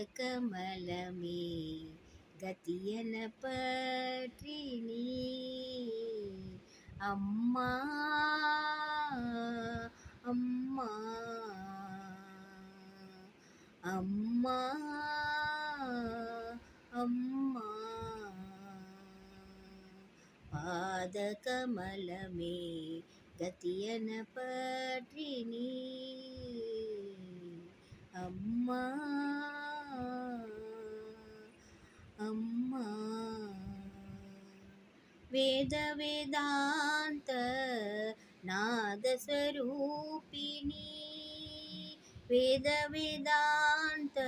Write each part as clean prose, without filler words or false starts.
பாதகமலமே கதியன பற்றி நீ அம்மா அம்மா அம்மா அம்மா பாதகமலமே கதியன பற்றி நீ அம்மா அம்மா வேத வேதாந்த நாதஸ்வரூபிணி வேத வேதாந்த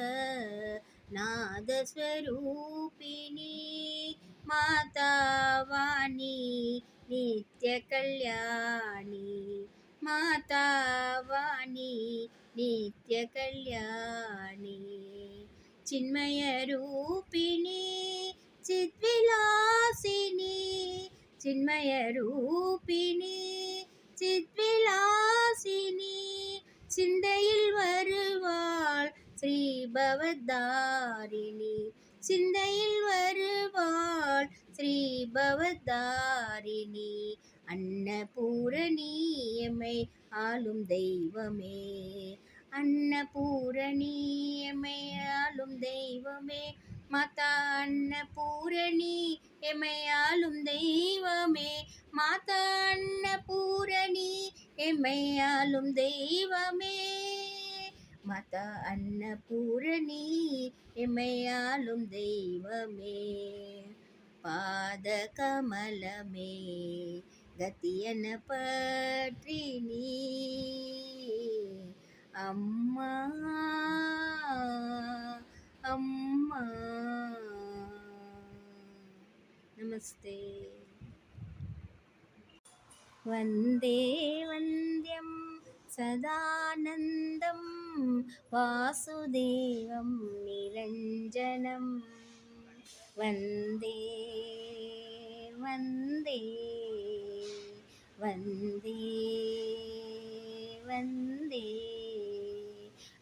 நாதஸ்வரூபிணி மாதா வாணி நித்ய கல்யாணி மாதா வாணி நித்ய கல்யாணி चिन्मय रूपिणी चिद्विलासिनी चिन्मय रूपिणी चिद्विलासिनी சிந்தையில் வருவாள் ஸ்ரீ பவதாரிணி சிந்தையில் வருவாள் ஸ்ரீ பவதாரிணி அன்னபூரணி எம்மை ஆளும் தெய்வமே அன்னபூரணி எம்மை ஆளும் தெய்வமே மாதா அன்னபூரணி எம்மை ஆளும் தெய்வமே மாதா அன்னபூரணி எம்மை ஆளும் தெய்வமே மாதா அன்னபூரணி எம்மை ஆளும் தெய்வமே பாதகமலமே கதியன பற்றி நீ அம்மா அம்மா நமஸ்தே वन्दे वन्द्यं सदानन्दं वासुदेवं निरञ्जनं वन्दे वन्दे वन्दे वन्दे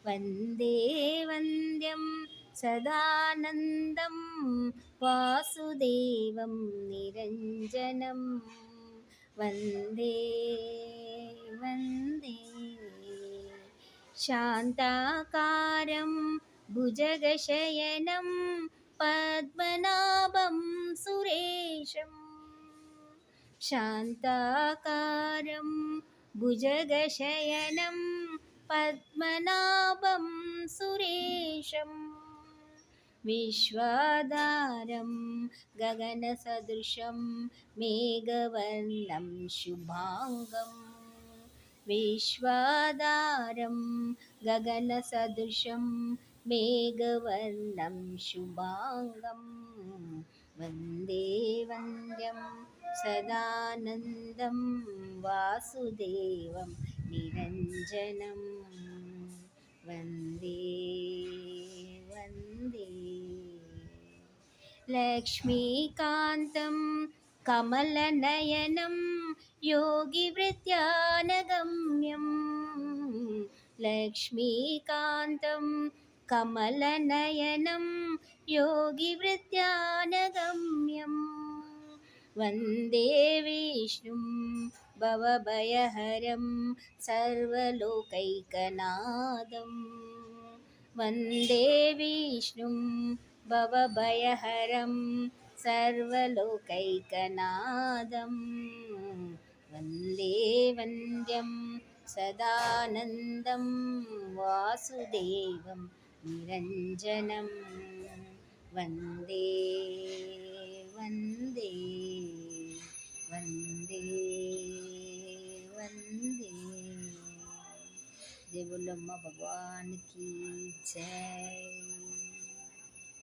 वन्दे वन्द्यं सदानन्दं वासुदेवं निरञ्जनं वन्दे वन्दे शान्ताकारं भुजगशयनं पद्मनाभं सुरेशं शान्ताकारं भुजगशयनं पद्मनाभं सुरेशं विश्वाधारं गगनसदृशं मेघवर्णं शुभांगं विश्वाधारं गगनसदृशं मेघवर्णं शुभांगं वन्दे वन्द्यं सदानन्दं वासुदेवं निरञ्जनं वन्दे वन्दे लक्ष्मीकान्तं कमलनयनं योगिवृत्यानगम्यं लक्ष्मीकान्तं कमलनयनं योगिवृत्यानगम्यं वन्दे विष्णुं भवभयहरं सर्वलोकैकनाथं वन्दे विष्णुं भवभयहरं सर्वलोकैकनाथं वन्दे वन्द्यं सदानन्दं वासुदेवं निरञ्जनं वन्दे वन्दे वन्दे वन्दे जय बोलो अम्मा भगवान की जय।